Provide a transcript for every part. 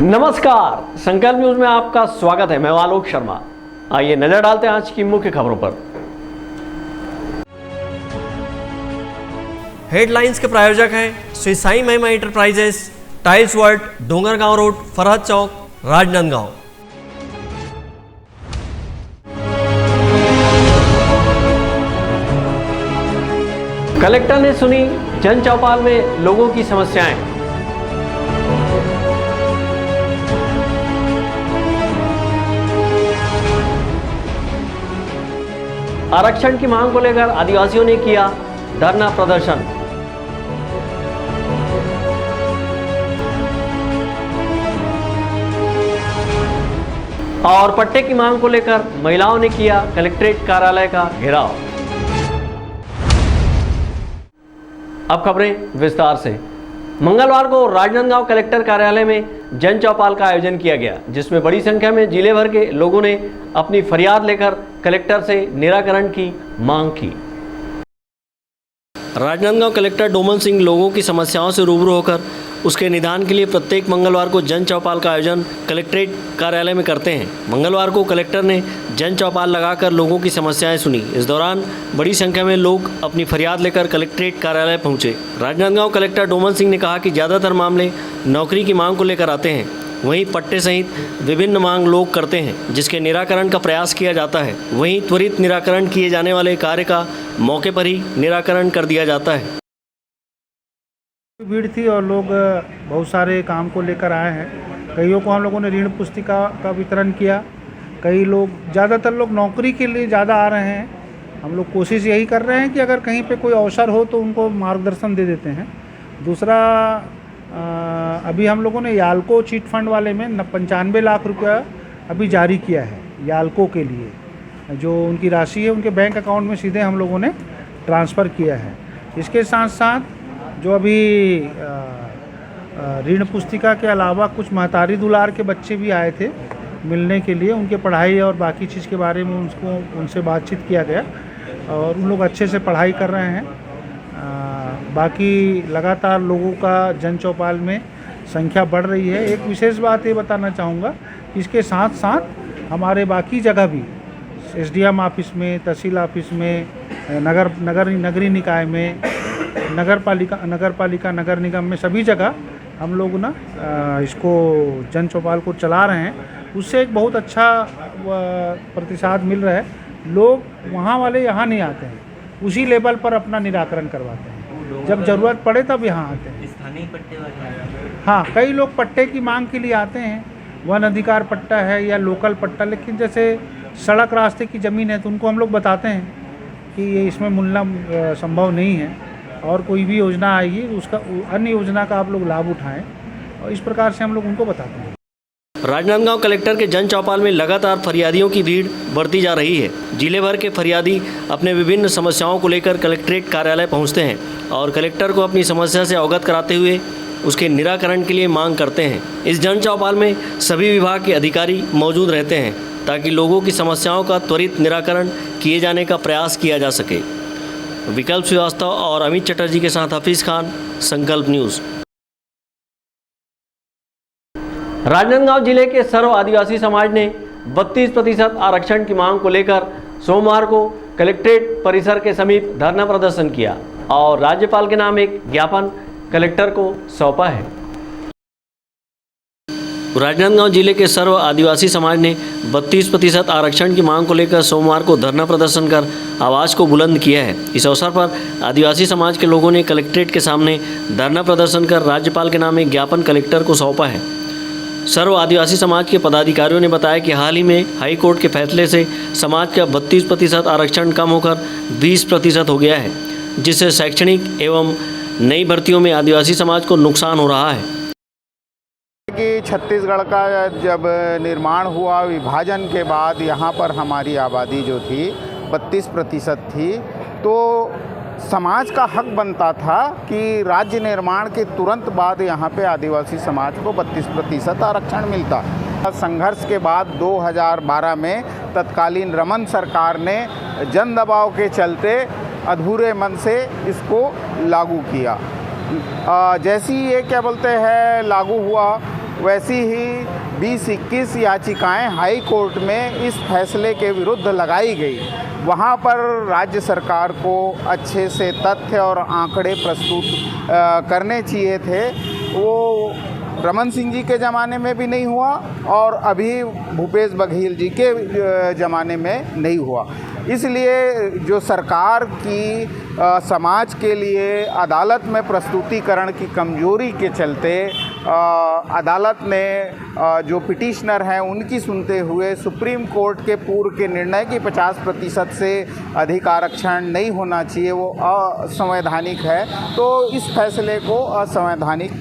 नमस्कार, संकल्प न्यूज में आपका स्वागत है। मैं आलोक शर्मा। आइए नजर डालते हैं आज की मुख्य खबरों पर। हेडलाइंस के प्रायोजक हैं Shri Sai Mahima enterprises, tiles world, Dongargaon road, Farhad chowk, Rajnandgaon. Collector ने सुनी जन चौपाल में लोगों की समस्याएं। आरक्षण की मांग को लेकर आदिवासियों ने किया धरना प्रदर्शन। और पट्टे की मांग को लेकर महिलाओं ने किया कलेक्ट्रेट कार्यालय का घेराव। अब खबरें विस्तार से। मंगलवार को राजनांदगांव कलेक्टर कार्यालय में जन चौपाल का आयोजन किया गया, जिसमें बड़ी संख्या में जिले भर के लोगों ने अपनी फरियाद लेकर कलेक्टर से निराकरण की मांग की। राजनांदगांव कलेक्टर डोमन सिंह लोगों की समस्याओं से रूबरू होकर उसके निदान के लिए प्रत्येक मंगलवार को जन चौपाल का आयोजन कलेक्ट्रेट कार्यालय में करते हैं। मंगलवार को कलेक्टर ने जन चौपाल लगाकर लोगों की समस्याएं सुनी। इस दौरान बड़ी संख्या में लोग अपनी फरियाद लेकर कलेक्ट्रेट कार्यालय पहुंचे। राजनांदगांव कलेक्टर डोमन सिंह ने कहा कि ज़्यादातर मामले नौकरी की मांग को लेकर आते हैं, वहीं पट्टे सहित विभिन्न मांग लोग करते हैं, जिसके निराकरण का प्रयास किया जाता है। वहीं त्वरित निराकरण किए जाने वाले कार्य का मौके पर ही निराकरण कर दिया जाता है। भीड़ थी और लोग बहुत सारे काम को लेकर आए हैं। कईयों को हम लोगों ने ऋण पुस्तिका का वितरण किया। कई लोग, ज़्यादातर लोग नौकरी के लिए ज़्यादा आ रहे हैं। हम लोग कोशिश यही कर रहे हैं कि अगर कहीं पे कोई अवसर हो तो उनको मार्गदर्शन दे देते हैं। दूसरा, अभी हम लोगों ने याल्को चिट फंड वाले में 95 लाख रुपया अभी जारी किया है याल्को के लिए। जो उनकी राशि है उनके बैंक अकाउंट में सीधे हम लोगों ने ट्रांसफ़र किया है। इसके साथ साथ जो अभी ऋण पुस्तिका के अलावा कुछ महतारी दुलार के बच्चे भी आए थे मिलने के लिए, उनके पढ़ाई और बाकी चीज़ के बारे में उनसे बातचीत किया गया और उन लोग अच्छे से पढ़ाई कर रहे हैं। बाकी लगातार लोगों का जन चौपाल में संख्या बढ़ रही है। एक विशेष बात ये बताना चाहूँगा, इसके साथ साथ हमारे बाकी जगह भी SDM ऑफिस में, तहसील ऑफिस में, नगरी निकाय में, नगर पालिका नगर निगम में, सभी जगह हम लोग ना इसको जन चौपाल को चला रहे हैं। उससे एक बहुत अच्छा प्रतिसाद मिल रहा है। लोग वहाँ वाले यहाँ नहीं आते हैं, उसी लेवल पर अपना निराकरण करवाते हैं। जब ज़रूरत पड़े तब यहाँ आते हैं। स्थानीय पट्टे वाले, हाँ, कई लोग पट्टे की मांग के लिए आते हैं। वन अधिकार पट्टा है या लोकल पट्टा, लेकिन जैसे सड़क रास्ते की ज़मीन है तो उनको हम लोग बताते हैं कि ये इसमें मिलना संभव नहीं है और कोई भी योजना आएगी उसका अन्य योजना का आप लोग लाभ उठाएं, और इस प्रकार से हम लोग उनको बताते हैं। राजनांदगांव कलेक्टर के जन चौपाल में लगातार फरियादियों की भीड़ बढ़ती जा रही है। जिले भर के फरियादी अपने विभिन्न समस्याओं को लेकर कलेक्ट्रेट कार्यालय पहुंचते हैं और कलेक्टर को अपनी समस्या से अवगत कराते हुए उसके निराकरण के लिए मांग करते हैं। इस जन चौपाल में सभी विभाग के अधिकारी मौजूद रहते हैं ताकि लोगों की समस्याओं का त्वरित निराकरण किए जाने का प्रयास किया जा सके। विकल्प श्रीवास्तव और अमित चटर्जी के साथ हफीज खान, संकल्प न्यूज़। राजनांदगांव जिले के सर्व आदिवासी समाज ने 32% आरक्षण की मांग को लेकर सोमवार को कलेक्ट्रेट परिसर के समीप धरना प्रदर्शन किया और राज्यपाल के नाम एक ज्ञापन कलेक्टर को सौंपा है। राजनांदगांव जिले के सर्व आदिवासी समाज ने 32% आरक्षण की मांग को लेकर सोमवार को धरना प्रदर्शन कर आवाज़ को बुलंद किया है। इस अवसर पर आदिवासी समाज के लोगों ने कलेक्ट्रेट के सामने धरना प्रदर्शन कर राज्यपाल के नाम एक ज्ञापन कलेक्टर को सौंपा है। सर्व आदिवासी समाज के पदाधिकारियों ने बताया कि हाल ही में हाई कोर्ट के फैसले से समाज का 32% आरक्षण कम होकर 20% हो गया है, जिससे शैक्षणिक एवं नई भर्तियों में आदिवासी समाज को नुकसान हो रहा है। कि छत्तीसगढ़ का जब निर्माण हुआ विभाजन के बाद यहाँ पर हमारी आबादी जो थी 32% थी, तो समाज का हक बनता था कि राज्य निर्माण के तुरंत बाद यहाँ पे आदिवासी समाज को 32% आरक्षण मिलता। संघर्ष के बाद 2012 में तत्कालीन रमन सरकार ने जन दबाव के चलते अधूरे मन से इसको लागू किया। जैसे ही ये क्या बोलते हैं लागू हुआ वैसी ही 20-21 याचिकाएं हाई कोर्ट में इस फैसले के विरुद्ध लगाई गई। वहाँ पर राज्य सरकार को अच्छे से तथ्य और आंकड़े प्रस्तुत करने चाहिए थे। वो रमन सिंह जी के ज़माने में भी नहीं हुआ और अभी भूपेश बघेल जी के ज़माने में नहीं हुआ। इसलिए जो सरकार की समाज के लिए अदालत में प्रस्तुतिकरण की कमजोरी के चलते अदालत ने जो पिटिशनर हैं उनकी सुनते हुए सुप्रीम कोर्ट के पूर्व के निर्णय की 50% से अधिक आरक्षण नहीं होना चाहिए, वो असंवैधानिक है, तो इस फैसले को असंवैधानिक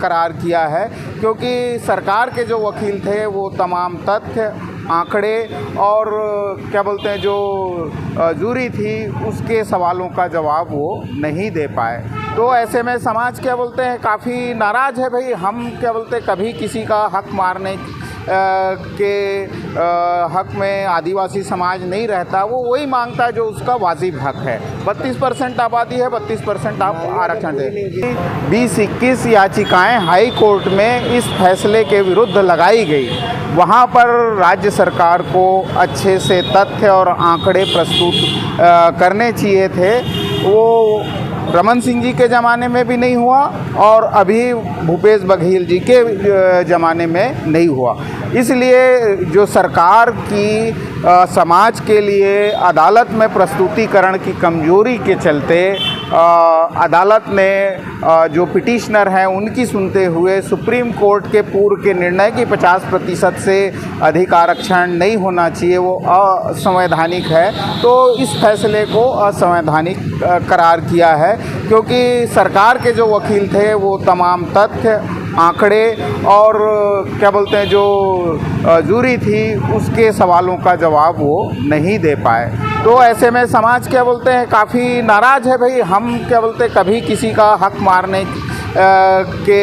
करार किया है। क्योंकि सरकार के जो वकील थे वो तमाम तथ्य, आंकड़े और क्या बोलते हैं जो जूरी थी उसके सवालों का जवाब वो नहीं दे पाए। तो ऐसे में समाज क्या बोलते हैं काफ़ी नाराज़ है। भाई हम क्या बोलते हैं कभी किसी का हक मारने के हक में आदिवासी समाज नहीं रहता, वो वही मांगता है जो उसका वाजिब हक है। 32% आबादी है, 32% आप आरक्षण दें। 20-21 याचिकाएं हाई कोर्ट में इस फैसले के विरुद्ध लगाई गई। वहाँ पर राज्य सरकार को अच्छे से तथ्य और आंकड़े प्रस्तुत करने चाहिए थे। वो रमन सिंह जी के ज़माने में भी नहीं हुआ और अभी भूपेश बघेल जी के ज़माने में नहीं हुआ। इसलिए जो सरकार की समाज के लिए अदालत में प्रस्तुतिकरण की कमजोरी के चलते अदालत ने जो पिटिशनर हैं उनकी सुनते हुए सुप्रीम कोर्ट के पूर्व के निर्णय की 50% से अधिक आरक्षण नहीं होना चाहिए, वो असंवैधानिक है, तो इस फैसले को असंवैधानिक करार किया है। क्योंकि सरकार के जो वकील थे वो तमाम तथ्य, आंकड़े और क्या बोलते हैं जो जूरी थी उसके सवालों का जवाब वो नहीं दे पाए। तो ऐसे में समाज क्या बोलते हैं काफ़ी नाराज़ है। भाई हम क्या बोलते हैं कभी किसी का हक मारने के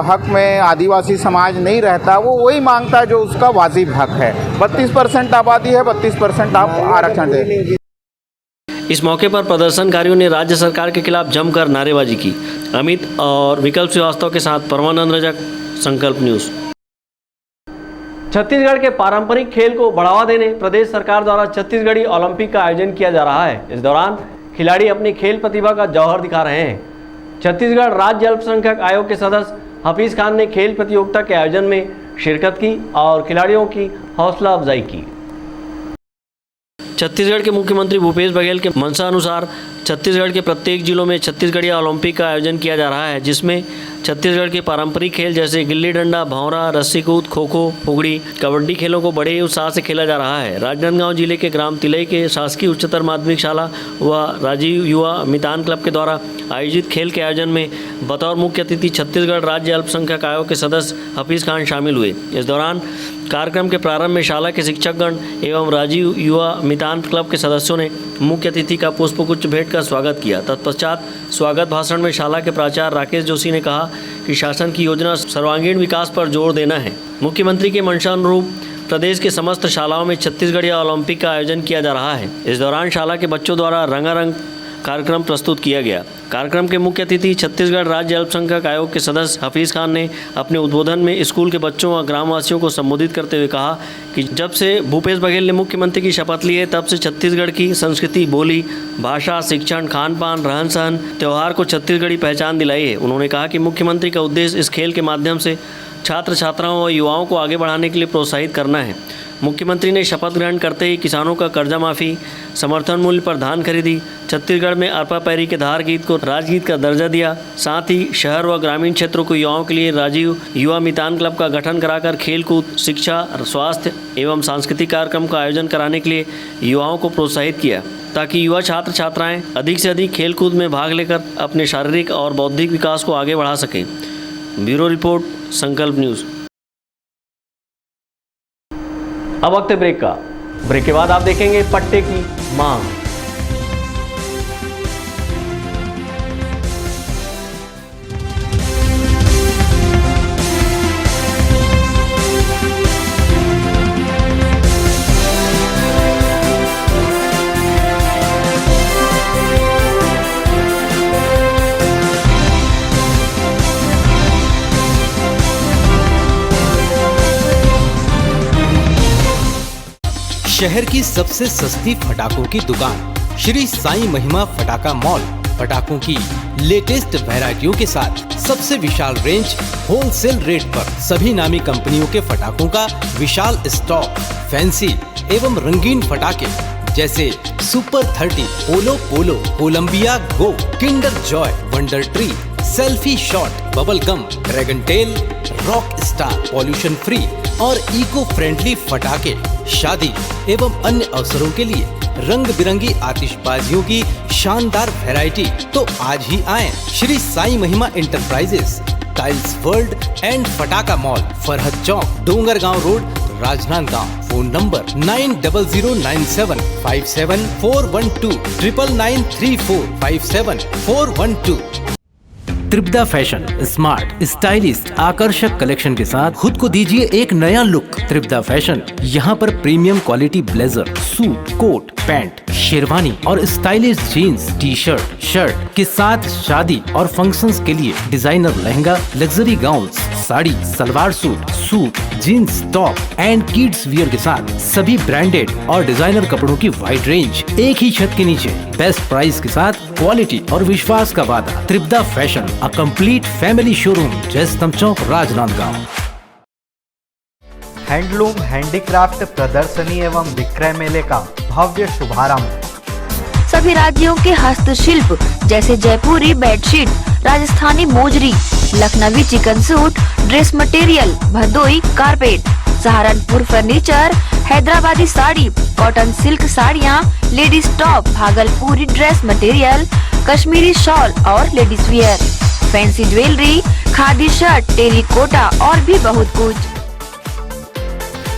हक में आदिवासी समाज नहीं रहता, वो वही मांगता है जो उसका वाजिब हक है। 32% आबादी है, 32% आप आरक्षण दें। इस मौके पर प्रदर्शनकारियों ने राज्य सरकार के खिलाफ जमकर नारेबाजी की। अमित और विकल्प श्रीवास्तव के साथ परमानंद रजक, संकल्प न्यूज़। छत्तीसगढ़ के पारंपरिक खेल को बढ़ावा देने प्रदेश सरकार द्वारा छत्तीसगढ़ी ओलंपिक का आयोजन किया जा रहा है। इस दौरान खिलाड़ी अपनी खेल प्रतिभा का जौहर दिखा रहे हैं। छत्तीसगढ़ राज्य अल्पसंख्यक आयोग के सदस्य हफीज खान ने खेल प्रतियोगिता के आयोजन में शिरकत की और खिलाड़ियों की हौसला अफजाई की। छत्तीसगढ़ के मुख्यमंत्री भूपेश बघेल के मंशा अनुसार छत्तीसगढ़ के प्रत्येक जिलों में छत्तीसगढ़ी ओलंपिक का आयोजन किया जा रहा है, जिसमें छत्तीसगढ़ के पारंपरिक खेल जैसे गिल्ली डंडा, भौंरा, रस्सी कूद, खो खो, फुगड़ी, कबड्डी खेलों को बड़े उत्साह से खेला जा रहा है। राजनांदगांव जिले के ग्राम तिलई के शासकीय उच्चतर माध्यमिक शाला व राजीव युवा मितान क्लब के द्वारा आयोजित खेल के आयोजन में बतौर मुख्य अतिथि छत्तीसगढ़ राज्य अल्पसंख्यक आयोग के सदस्य हफीज खान शामिल हुए। इस दौरान कार्यक्रम के प्रारंभ में शाला के शिक्षकगण एवं राजीव युवा मितान क्लब के सदस्यों ने मुख्य अतिथि का पुष्पगुच्छ भेंट कर स्वागत किया। तत्पश्चात स्वागत भाषण में शाला के प्राचार्य राकेश जोशी ने कहा कि शासन की योजना सर्वांगीण विकास पर जोर देना है। मुख्यमंत्री के मंशा अनुरूप प्रदेश के समस्त शालाओं में छत्तीसगढ़ी ओलंपिक का आयोजन किया जा रहा है। इस दौरान शाला के बच्चों द्वारा रंगारंग कार्यक्रम प्रस्तुत किया गया। कार्यक्रम के मुख्य अतिथि छत्तीसगढ़ राज्य अल्पसंख्यक आयोग के सदस्य हफीज खान ने अपने उद्बोधन में स्कूल के बच्चों व ग्रामवासियों को संबोधित करते हुए कहा कि जब से भूपेश बघेल ने मुख्यमंत्री की शपथ ली है तब से छत्तीसगढ़ की संस्कृति, बोली, भाषा, शिक्षण, खान पान, रहन सहन, त्यौहार को छत्तीसगढ़ी पहचान दिलाई है। उन्होंने कहा कि मुख्यमंत्री का उद्देश्य इस खेल के माध्यम से छात्र छात्राओं व युवाओं को आगे बढ़ाने के लिए प्रोत्साहित करना है। मुख्यमंत्री ने शपथ ग्रहण करते ही किसानों का कर्जा माफ़ी, समर्थन मूल्य पर धान खरीदी, छत्तीसगढ़ में अरपा पैरी के धार गीत को राजगीत का दर्जा दिया। साथ ही शहर व ग्रामीण क्षेत्रों के युवाओं के लिए राजीव युवा मितान क्लब का गठन कराकर खेलकूद, शिक्षा, स्वास्थ्य एवं सांस्कृतिक कार्यक्रम का आयोजन कराने के लिए युवाओं को प्रोत्साहित किया, ताकि युवा छात्र छात्राएँ अधिक से अधिक खेलकूद में भाग लेकर अपने शारीरिक और बौद्धिक विकास को आगे बढ़ा सकें। ब्यूरो रिपोर्ट, संकल्प न्यूज़। अब वक्त है ब्रेक का। ब्रेक के बाद आप देखेंगे पट्टे की मांग। शहर की सबसे सस्ती फटाकों की दुकान श्री साईं महिमा फटाका मॉल पटाखों की लेटेस्ट वैरायटियों के साथ सबसे विशाल रेंज होलसेल रेट पर सभी नामी कंपनियों के फटाकों का विशाल स्टॉक, फैंसी एवं रंगीन फटाके जैसे super 30, polo polo, Columbia go, kinder joy, wonder tree, selfie shot, bubble gum, dragon tail, rock star, pollution free और इको फ्रेंडली फटाके शादी एवं अन्य अवसरों के लिए रंग बिरंगी आतिशबाजियों की शानदार वैरायटी। तो आज ही आएं Shri Sai Mahima enterprises, tiles world and Fataka mall, Farhad Chowk, Dongargaon road, Rajnandgaon. Phone number 9007575412 9934575412। Tripada fashion smart, stylist, आकर्षक कलेक्शन के साथ खुद को दीजिए एक नया लुक। त्रिपदा फैशन यहाँ पर premium quality blazer, suit, coat, pant, sherwani और stylish jeans, T shirt, shirt के साथ शादी और फंक्शंस के लिए designer lehenga, luxury gowns, sari, salwar suit, suit, jeans, top and kids wear के साथ सभी ब्रांडेड और डिजाइनर कपड़ों की वाइड रेंज एक ही छत के नीचे, बेस्ट प्राइस के साथ क्वालिटी और विश्वास का वादा। Tripada fashion, a complete family showroom, Jaistambh Chowk, Rajnandgaon. Handloom handicraft प्रदर्शनी एवं विक्रय मेले का भव्य शुभारंभ। सभी राज्यों के हस्तशिल्प जैसे Jaipuri bedsheet, Rajasthani mojari, Lucknowi chikan suit, dress material, Bhadohi carpet, Saharanpur furniture, Hyderabadi sari, cotton silk साड़ियाँ, ladies top, Bhagalpuri dress material, Kashmiri shawl और ladies wear, fancy jewellery, khadi shirt, terracotta और भी बहुत कुछ।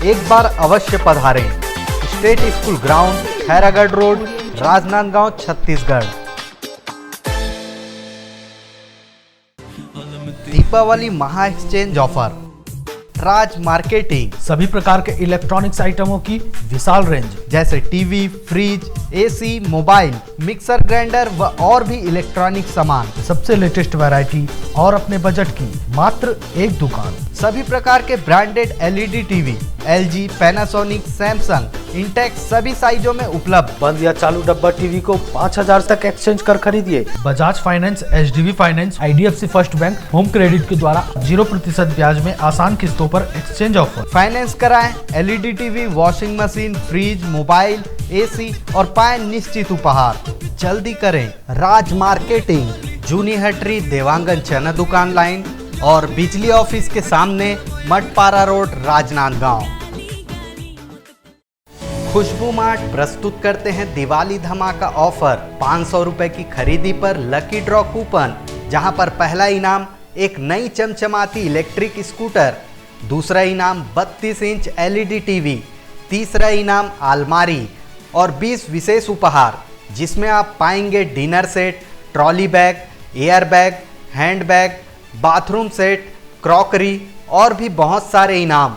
एक बार अवश्य पधारें। State school ground, Khairagarh road, Rajnandgaon, Chhattisgarh. Deepawali महा एक्सचेंज ऑफर, राज मार्केटिंग, सभी प्रकार के इलेक्ट्रॉनिक्स आइटमों की विशाल रेंज जैसे TV, fridge, AC, mobile, mixer grinder व और भी इलेक्ट्रॉनिक सामान, सबसे लेटेस्ट वैरायटी और अपने बजट की मात्र एक दुकान। सभी प्रकार के branded LED TV, LG, Panasonic, Samsung, Intex सभी साइजों में उपलब्ध। बंद या चालू डब्बा टीवी को 5000 तक एक्सचेंज कर खरीदिए। Bajaj finance, HDB finance, IDFC first bank, home credit के द्वारा 0% ब्याज में आसान किस्तों पर एक्सचेंज ऑफर। फाइनेंस कराएं LED TV, washing machine, fridge, mobile, AC और पाएं निश्चित उपहार। जल्दी करें। राज मार्केटिंग, जूनी हटरी, देवांगन चना दुकान लाइन और बिजली ऑफिस के सामने, मटपारा रोड, राजनांदगांव। खुशबू मार्ट प्रस्तुत करते हैं दिवाली धमाका ऑफर। 500 रुपए की खरीदी पर लकी ड्रॉ कूपन, जहां पर पहला इनाम एक नई चमचमाती इलेक्ट्रिक स्कूटर, दूसरा इनाम 32 इंच एलईडी टीवी, तीसरा इनाम अलमारी और 20 विशेष उपहार, जिसमें आप पाएंगे dinner set, trolley bag, air bag, hand bag, bathroom set, crockery और भी बहुत सारे इनाम।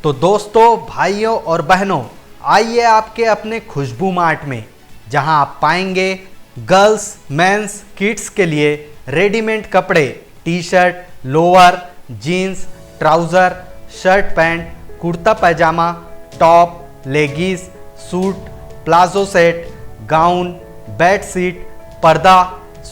तो दोस्तों, भाइयों और बहनों, आइए आपके अपने खुशबू मार्ट में, जहां आप पाएंगे गर्ल्स, मेंस, किड्स के लिए रेडीमेड कपड़े, T shirt, lower, jeans, trouser, shirt pant, kurta pyjama, top, leggings, suit, palazzo set, gown, bed sheet, पर्दा,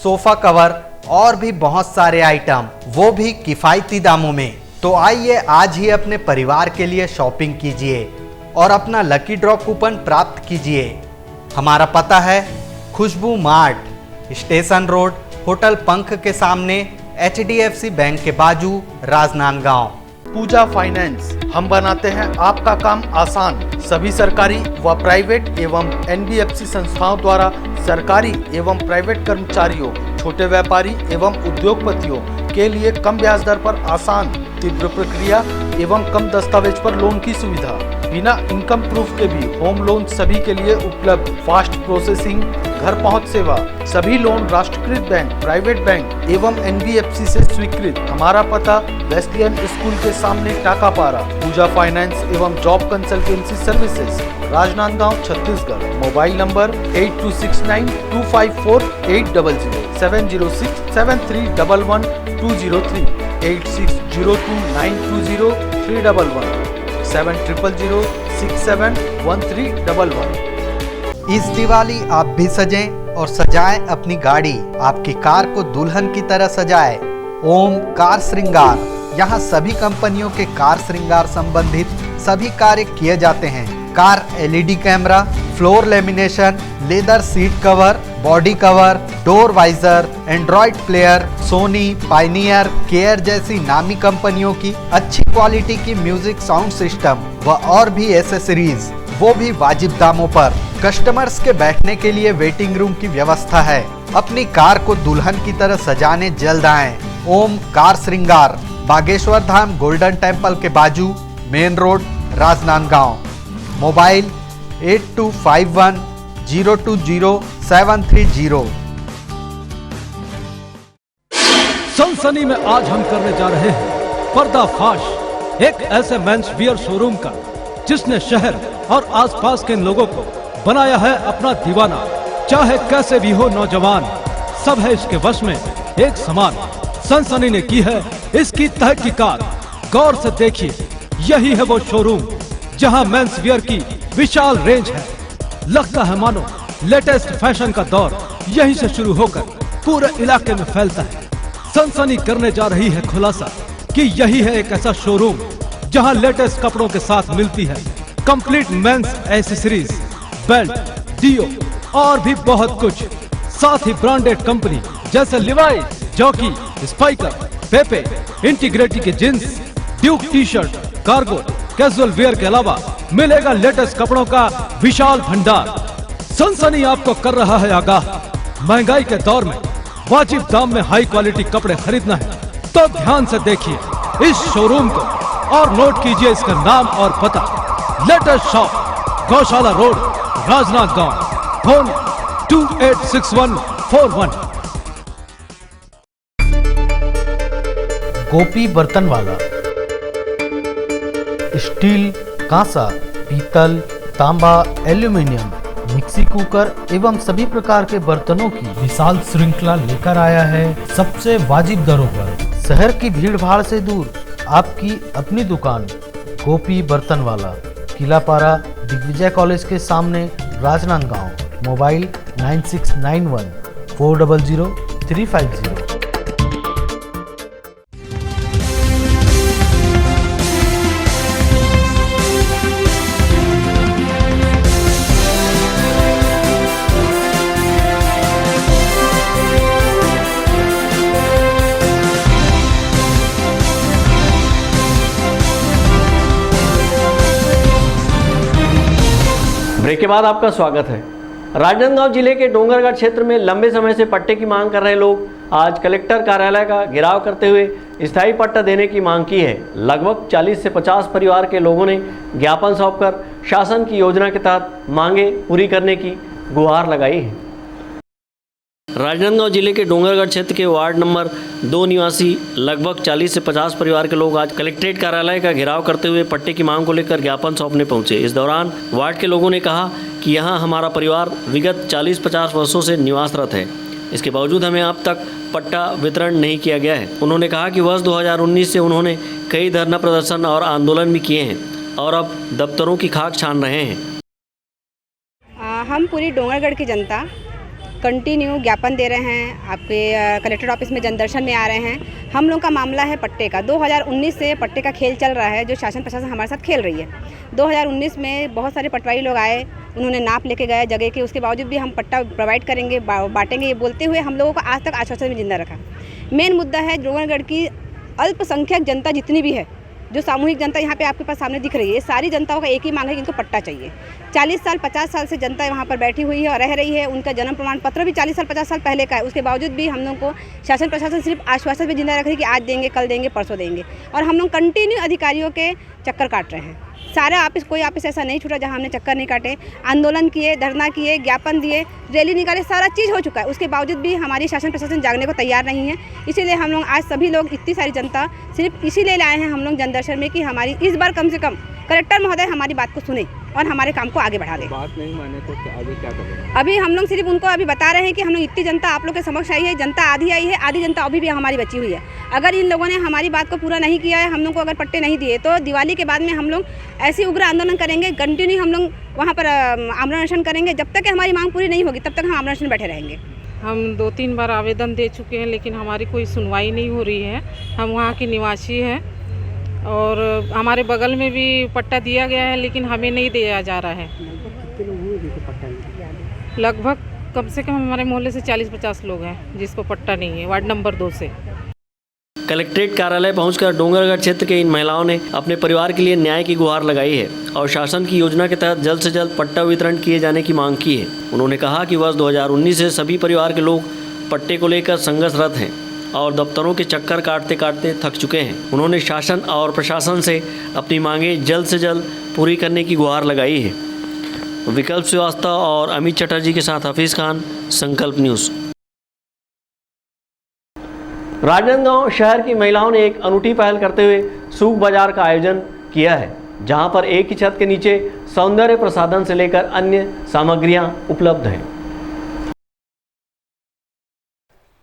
सोफ़ा कवर और भी बहुत सारे आइटम, वो भी किफ़ायती दामों में। तो आइए आज ही अपने परिवार के लिए शॉपिंग कीजिए और अपना लकी ड्रॉ कूपन प्राप्त कीजिए। हमारा पता है खुशबू मार्ट, स्टेशन रोड, होटल पंख के सामने, HDFC बैंक के बाजू, राजनांदगांव। पूजा फाइनेंस, हम बनाते हैं आपका काम आसान। सभी सरकारी व प्राइवेट एवं NBFC संस्थाओं द्वारा सरकारी एवं प्राइवेट कर्मचारियों, छोटे व्यापारी एवं उद्योगपतियों के लिए कम ब्याज दर पर आसान, तीव्र प्रक्रिया एवं कम दस्तावेज पर लोन की सुविधा। बिना इनकम प्रूफ के भी होम लोन सभी के लिए उपलब्ध। फास्ट प्रोसेसिंग, घर पहुंच सेवा। सभी लोन राष्ट्रीयकृत बैंक, प्राइवेट बैंक एवं NBFC से स्वीकृत। हमारा पता वेस्लियन स्कूल के सामने, टाकापारा। पूजा फाइनेंस एवं job consultancy services, Rajnandgaon, Chhattisgarh. Mobile number 8269254800, 70673111203, 8602920311, 700006 971311। इस दिवाली आप भी सजें और सजाएं अपनी गाड़ी, आपकी कार को दुल्हन की तरह सजाएं। ओम कार श्रृंगार, यहाँ सभी कंपनियों के कार श्रृंगार संबंधित सभी कार्य किए जाते हैं। Car LED camera, floor lamination, leather seat cover, body cover, door visor, Android player, Sony, Pioneer, care जैसी नामी कंपनियों की अच्छी क्वालिटी की म्यूजिक साउंड सिस्टम व और भी एसेसरीज, वो भी वाजिब दामों पर। कस्टमर्स के बैठने के लिए वेटिंग रूम की व्यवस्था है। अपनी कार को दुल्हन की तरह सजाने जल्द आएं। ओम कार श्रृंगार, बागेश्वर धाम गोल्डन टेम्पल के बाजू, मेन रोड, राजनांदगांव। मोबाइल 8251020730। सनसनी में आज हम करने जा रहे हैं पर्दाफाश एक ऐसे मेंस वियर शोरूम का जिसने शहर और आसपास के लोगों को बनाया है अपना दीवाना। चाहे कैसे भी हो नौजवान, सब है इसके वश में एक समान। सनसनी ने की है इसकी तहकीकात, गौर से देखिए, यही है वो शोरूम जहां मेंस वियर की विशाल रेंज है। लगता है मानो लेटेस्ट फैशन का दौर यहीं से शुरू होकर पूरे इलाके में फैलता है। सनसनी करने जा रही है खुलासा कि यही है एक ऐसा शोरूम जहां लेटेस्ट कपड़ों के साथ मिलती है complete men's accessories, belt, deo और भी बहुत कुछ। साथ ही ब्रांडेड कंपनी जैसे Levi, Jockey, Spykar, Pepe, integrity के jeans, Duke t-shirt, cargo, casual wear के अलावा मिलेगा लेटेस्ट कपड़ों का विशाल भंडार। सनसनी आपको कर रहा है आगाह, महंगाई के दौर में वाजिब दाम में हाई क्वालिटी कपड़े खरीदना है तो ध्यान से देखिए इस शोरूम को और नोट कीजिए इसका नाम और पता। लेटेस्ट शॉप, गौशाला रोड, राजनांदगांव। फोन 286141। गोपी बर्तन वाला स्टील, कांसा, पीतल, तांबा, एल्यूमीनियम, मिक्सी कुकर एवं सभी प्रकार के बर्तनों की विशाल श्रृंखला लेकर आया है सबसे वाजिब दरों पर। शहर की भीड़ भाड़ से दूर आपकी अपनी दुकान गोपी बर्तन वाला, किलापारा, दिग्विजय कॉलेज के सामने, राजनांदगांव। मोबाइल 9691400350। ब्रेक के बाद आपका स्वागत है। राजनांदगांव जिले के डोंगरगढ़ क्षेत्र में लंबे समय से पट्टे की मांग कर रहे लोग आज कलेक्टर कार्यालय का घेराव करते हुए स्थायी पट्टा देने की मांग की है। लगभग 40 से 50 परिवार के लोगों ने ज्ञापन सौंपकर शासन की योजना के तहत मांगे पूरी करने की गुहार लगाई है। राजनांदगांव जिले के डोंगरगढ़ क्षेत्र के वार्ड नंबर 2 निवासी लगभग 40 से 50 परिवार के लोग आज कलेक्ट्रेट कार्यालय का घेराव करते हुए पट्टे की मांग को लेकर ज्ञापन सौंपने पहुंचे। इस दौरान वार्ड के लोगों ने कहा कि यहां हमारा परिवार विगत 40-50 वर्षों से निवासरत है, इसके बावजूद हमें अब तक पट्टा वितरण नहीं किया गया है। उन्होंने कहा कि वर्ष 2019 से उन्होंने कई धरना प्रदर्शन और आंदोलन भी किए हैं और अब दफ्तरों की खाक छान रहे हैं। हम पूरी डोंगरगढ़ की जनता कंटिन्यू ज्ञापन दे रहे हैं, आपके कलेक्टर ऑफिस में जनदर्शन में आ रहे हैं। हम लोग का मामला है पट्टे का। 2019 से पट्टे का खेल चल रहा है जो शासन प्रशासन हमारे साथ खेल रही है। 2019 में बहुत सारे पटवारी लोग आए, उन्होंने नाप लेके गए जगह के, उसके बावजूद भी हम पट्टा प्रोवाइड करेंगे, बांटेंगे, ये बोलते हुए हम लोगों को आज तक आश्वासन में जिंदा रखा। मेन मुद्दा है डोंगरगढ़ की अल्पसंख्यक जनता जितनी भी है, जो सामूहिक जनता यहाँ पे आपके पास सामने दिख रही है, सारी जनताओं का एक ही मांग है कि इनको पट्टा चाहिए। 40 साल 50 साल से जनता वहाँ पर बैठी हुई है और रह रही है। उनका जन्म प्रमाण पत्र भी 40 साल 50 साल पहले का है। उसके बावजूद भी हम लोग को शासन प्रशासन सिर्फ आश्वासन में जिंदा रख रही है कि आज देंगे, कल देंगे, परसों देंगे, और हम लोग कंटिन्यू अधिकारियों के चक्कर काट रहे हैं। सारा ऑफिस, कोई ऑफिस ऐसा नहीं छूटा जहाँ हमने चक्कर नहीं काटे। आंदोलन किए, धरना किए, ज्ञापन दिए, रैली निकाले, सारा चीज़ हो चुका है। उसके बावजूद भी हमारी शासन प्रशासन जागने को तैयार नहीं है। इसीलिए हम लोग आज सभी लोग, इतनी सारी जनता सिर्फ इसीलिए लाए हैं हम लोग जनदर्शन में कि हमारी इस बार कम से कम कलेक्टर महोदय हमारी बात को सुने और हमारे काम को आगे बढ़ा दे। बात नहीं माने तो आगे क्या करेंगे? अभी हम लोग सिर्फ उनको अभी बता रहे हैं कि हम लोग इतनी जनता आप लोग के समक्ष आई है, जनता आधी आई है, आधी जनता अभी भी हमारी बची हुई है। अगर इन लोगों ने हमारी बात को पूरा नहीं किया है, हम लोग को अगर पट्टे नहीं दिए तो दिवाली के बाद में हम लोग ऐसी उग्र आंदोलन करेंगे, कंटिन्यू हम लोग वहाँ पर आमरण अनशन करेंगे। जब तक हमारी मांग पूरी नहीं होगी तब तक हम आमरण अनशन बैठे रहेंगे। हम 2-3 बार आवेदन दे चुके हैं लेकिन हमारी कोई सुनवाई नहीं हो रही है। हम वहाँ के निवासी हैं और हमारे बगल में भी पट्टा दिया गया है लेकिन हमें नहीं दिया जा रहा है। लगभग कम से कम हमारे मोहल्ले से 40-50 लोग हैं जिसको पट्टा नहीं है, वार्ड नंबर 2 से। कलेक्ट्रेट कार्यालय पहुंचकर डोंगरगढ़ क्षेत्र के इन महिलाओं ने अपने परिवार के लिए न्याय की गुहार लगाई है और शासन की योजना के तहत जल्द से जल्द पट्टा वितरण किए जाने की मांग की है। उन्होंने कहा कि वर्ष 2019 से सभी परिवार के लोग पट्टे को लेकर संघर्षरत हैं और दफ्तरों के चक्कर काटते काटते थक चुके हैं। उन्होंने शासन और प्रशासन से अपनी मांगें जल्द से जल्द पूरी करने की गुहार लगाई है। विकल्प श्रीवास्तव और अमित चटर्जी के साथ हफीज़ खान, संकल्प न्यूज़। राजनांदगांव शहर की महिलाओं ने एक अनूठी पहल करते हुए सूख बाजार का आयोजन किया है, जहां पर एक ही छत के नीचे सौंदर्य प्रसाधन से लेकर अन्य सामग्रियां उपलब्ध हैं।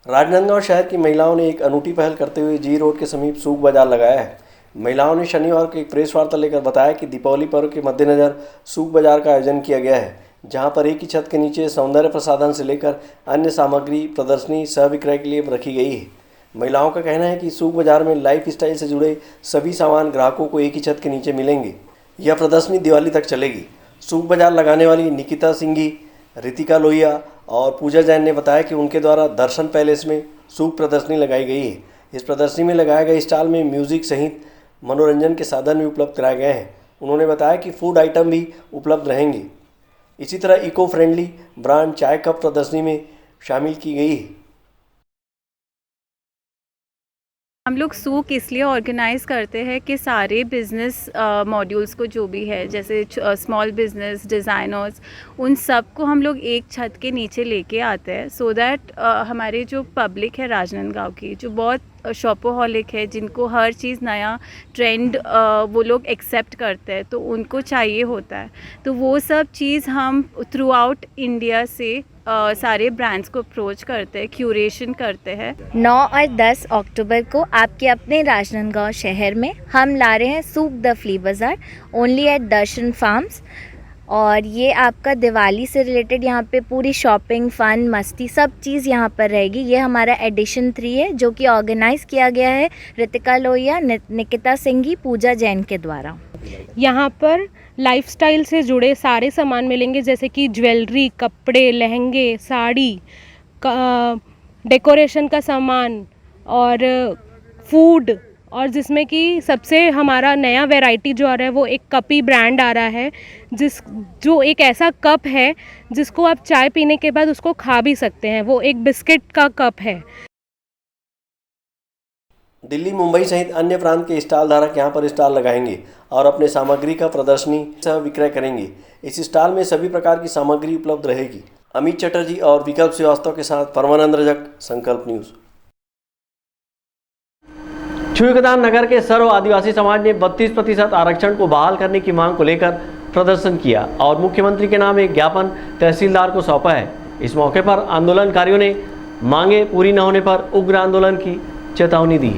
राजनांदगांव शहर की महिलाओं ने एक अनूठी पहल करते हुए जी रोड के समीप सूख बाजार लगाया है। महिलाओं ने शनिवार को एक प्रेस वार्ता लेकर बताया कि दीपावली पर्व के मद्देनज़र सूख बाजार का आयोजन किया गया है, जहां पर एक ही छत के नीचे सौंदर्य प्रसाधन से लेकर अन्य सामग्री प्रदर्शनी सह विक्रय के लिए रखी गई है। महिलाओं का कहना है कि सूख बाजार में लाइफ स्टाइल से जुड़े सभी सामान ग्राहकों को एक ही छत के नीचे मिलेंगे। यह प्रदर्शनी दिवाली तक चलेगी। सूख बाजार लगाने वाली निकिता सिंघी, रितिका लोहिया और पूजा जैन ने बताया कि उनके द्वारा दर्शन पैलेस में सूख प्रदर्शनी लगाई गई है। इस प्रदर्शनी में लगाए गए स्टॉल में म्यूजिक सहित मनोरंजन के साधन भी उपलब्ध कराए गए हैं। उन्होंने बताया कि फूड आइटम भी उपलब्ध रहेंगे। इसी तरह इको फ्रेंडली ब्रांड चाय कप प्रदर्शनी में शामिल की गई है। हम लोग सूक इसलिए ऑर्गेनाइज़ करते हैं कि सारे बिज़नेस मॉड्यूल्स को जो भी है, जैसे स्मॉल बिज़नेस, डिज़ाइनर्स, उन सब को हम लोग एक छत के नीचे लेके आते हैं, सो दैट हमारे जो पब्लिक है राजनांदगांव की, जो बहुत शॉपोहॉलिक है, जिनको हर चीज़ नया ट्रेंड वो लोग एक्सेप्ट करते हैं, तो उनको चाहिए होता है। तो वो सब चीज़ हम थ्रू आउट इंडिया से सारे ब्रांड्स को अप्रोच करते हैं, क्यूरेशन करते हैं। 9 और 10 अक्टूबर को आपके अपने राजनांदगांव शहर में हम ला रहे हैं सूख द फ्ली बाज़ार, ओनली एट दर्शन फार्म्स। और ये आपका दिवाली से रिलेटेड यहाँ पे पूरी शॉपिंग, फ़न, मस्ती सब चीज़ यहाँ पर रहेगी। ये हमारा एडिशन 3 है जो कि ऑर्गेनाइज़ किया गया है रितिका लोहिया, निकिता सिंघी, पूजा जैन के द्वारा। यहाँ पर लाइफस्टाइल से जुड़े सारे सामान मिलेंगे, जैसे कि ज्वेलरी, कपड़े, लहंगे, साड़ी, डेकोरेशन का सामान और फूड, और जिसमें कि सबसे हमारा नया वैरायटी जो आ रहा है वो एक कपी ब्रांड आ रहा है, जो एक ऐसा कप है जिसको आप चाय पीने के बाद उसको खा भी सकते हैं। वो एक बिस्किट का कप है। दिल्ली, मुंबई सहित अन्य प्रांत के स्टॉल धारक यहां पर स्टॉल लगाएंगे और अपने सामग्री का प्रदर्शनी सह विक्रय करेंगे। इस स्टॉल में सभी प्रकार की सामग्री उपलब्ध रहेगी। अमित चटर्जी और विकल्प श्रीवास्तव के साथ परमानंद रजक, संकल्प न्यूज़। छुईखदान नगर के सर्व आदिवासी समाज ने 32% आरक्षण को बहाल करने की मांग को लेकर प्रदर्शन किया और मुख्यमंत्री के नाम एक ज्ञापन तहसीलदार को सौंपा है। इस मौके पर आंदोलनकारियों ने मांगे पूरी न होने पर उग्र आंदोलन की चेतावनी दी।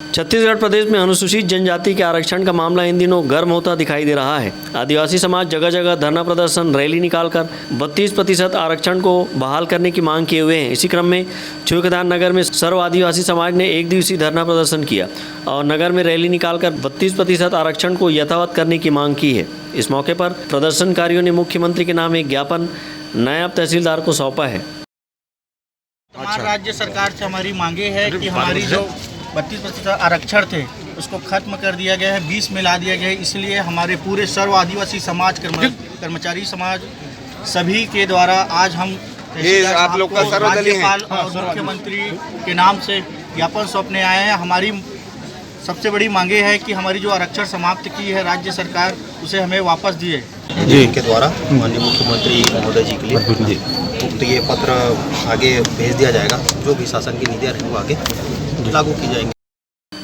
छत्तीसगढ़ प्रदेश में अनुसूचित जनजाति के आरक्षण का मामला इन दिनों गर्म होता दिखाई दे रहा है। आदिवासी समाज जगह जगह धरना प्रदर्शन, रैली निकालकर 32% आरक्षण को बहाल करने की मांग किए हुए हैं। इसी क्रम में छुईखदान नगर में सर्व आदिवासी समाज ने एक दिवसीय धरना प्रदर्शन किया और नगर में रैली निकालकर 32% आरक्षण को यथावत करने की मांग की है। इस मौके पर प्रदर्शनकारियों ने मुख्यमंत्री के नाम एक ज्ञापन नायब तहसीलदार को सौंपा है। राज्य सरकार से हमारी मांगे है कि हमारी जो 32% आरक्षण थे उसको खत्म कर दिया गया है, 20 में ला दिया गया है। इसलिए हमारे पूरे सर्व आदिवासी समाज, कर्मचारी समाज सभी के द्वारा आज हम आप लोग का राज्यपाल और मुख्यमंत्री के नाम से ज्ञापन सौंपने आए हैं। हमारी सबसे बड़ी मांगे है कि हमारी जो आरक्षण समाप्त की है राज्य सरकार, उसे हमें वापस दिए जी के द्वारा माननीय मुख्यमंत्री महोदय जी के लिए तो ये पत्र आगे भेज दिया जाएगा। जो भी शासन की नीतियाँ रहेंगी वो आगे लागू की जाएंगी।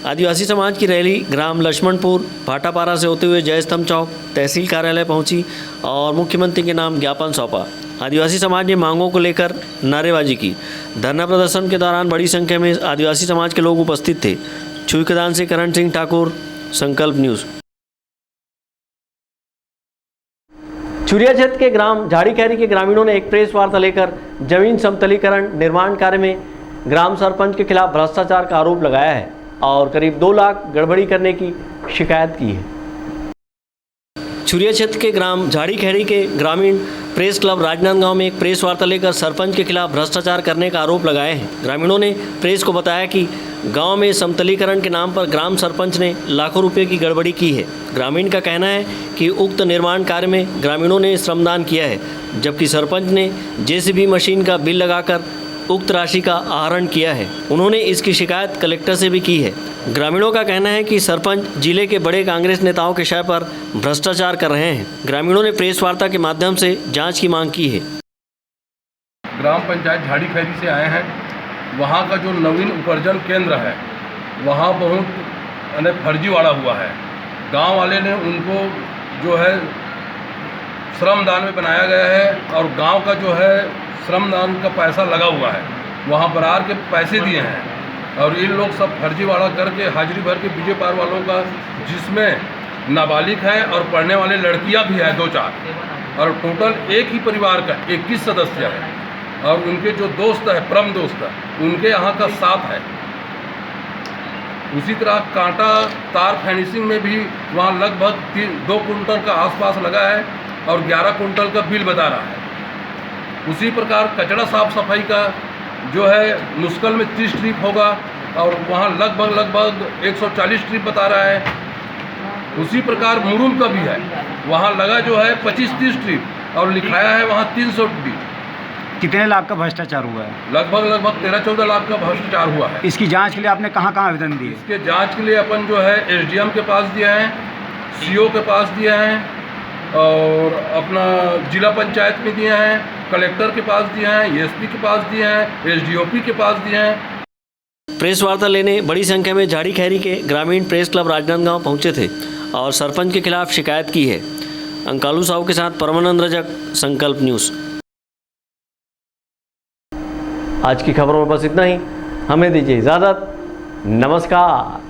आदिवासी समाज की रैली ग्राम लक्ष्मणपुर भाटापारा से होते हुए जय स्तंभ चौक तहसील कार्यालय पहुंची और मुख्यमंत्री के नाम ज्ञापन सौंपा। आदिवासी समाज ने मांगों को लेकर नारेबाजी की। धरना प्रदर्शन के दौरान बड़ी संख्या में आदिवासी समाज के लोग उपस्थित थे। छुईकदान से करण सिंह ठाकुर, संकल्प न्यूज़। चुरिया क्षेत्र के ग्राम झाड़ीखैरी के ग्रामीणों ने एक प्रेस वार्ता लेकर जमीन समतलीकरण निर्माण कार्य में ग्राम सरपंच के खिलाफ भ्रष्टाचार का आरोप लगाया है और करीब 2 लाख गड़बड़ी करने की शिकायत की है। चुरिया क्षेत्र के ग्राम झाड़ीखैरी के ग्रामीण प्रेस क्लब राजनांदगांव में एक प्रेस वार्ता लेकर सरपंच के खिलाफ भ्रष्टाचार करने का आरोप लगाए हैं। ग्रामीणों ने प्रेस को बताया कि गांव में समतलीकरण के नाम पर ग्राम सरपंच ने लाखों रुपए की गड़बड़ी की है। ग्रामीण का कहना है कि उक्त निर्माण कार्य में ग्रामीणों ने श्रमदान किया है, जबकि सरपंच ने जेसीबी मशीन का बिल लगाकर उक्त राशि का आहरण किया है। उन्होंने इसकी शिकायत कलेक्टर से भी की है। ग्रामीणों का कहना है कि सरपंच जिले के बड़े कांग्रेस नेताओं के शय पर भ्रष्टाचार कर रहे हैं। ग्रामीणों ने प्रेस वार्ता के माध्यम से जांच की मांग की है। ग्राम पंचायत झाड़ीखैरी से आए हैं। वहाँ का जो नवीन उपार्जन केंद्र है वहाँ बहुत फर्जीवाड़ा हुआ है। गांव वाले ने उनको जो है श्रमदान में बनाया गया है और गांव का जो है श्रमदान का पैसा लगा हुआ है, वहाँ बरार के पैसे दिए हैं और इन लोग सब फर्जीवाड़ा करके हाजिरी भर के बीजे पार वालों का, जिसमें नाबालिग है और पढ़ने वाले लड़कियाँ भी हैं 2-4 और टोटल एक ही परिवार का 21 सदस्य है और उनके जो दोस्त है परम दोस्त है उनके यहाँ का 7 है। उसी तरह कांटा तार फिनिशिंग में भी वहाँ लगभग 2 कुंटल का आसपास लगा है और 11 कुंटल का बिल बता रहा है। उसी प्रकार कचरा साफ सफाई का जो है मुश्किल में 30 ट्रिप होगा और वहाँ लगभग 140 ट्रिप बता रहा है। उसी प्रकार मुरुम का भी है, वहाँ लगा जो है 25-30 ट्रिप और लिखाया है वहाँ 300 ट्रिप। कितने लाख का भ्रष्टाचार हुआ है? लगभग 13-14 लाख का भ्रष्टाचार हुआ है। इसकी जांच के लिए आपने कहाँ आवेदन दिए? इसके जांच के लिए अपन जो है एसडीएम के पास दिया है, सीओ के पास दिया है और अपना जिला पंचायत में दिए हैं, कलेक्टर के पास दिए हैं, एसपी के पास दिए हैं, एसडीओपी के पास दिए हैं। प्रेस वार्ता लेने बड़ी संख्या में झाड़ीखैरी के ग्रामीण प्रेस क्लब राजनांदगांव पहुंचे थे और सरपंच के खिलाफ शिकायत की है। अंकालू साहू के साथ परमानंद रजक, संकल्प न्यूज़। आज की खबरों में बस इतना ही। हमें दीजिए इजाज़त। नमस्कार।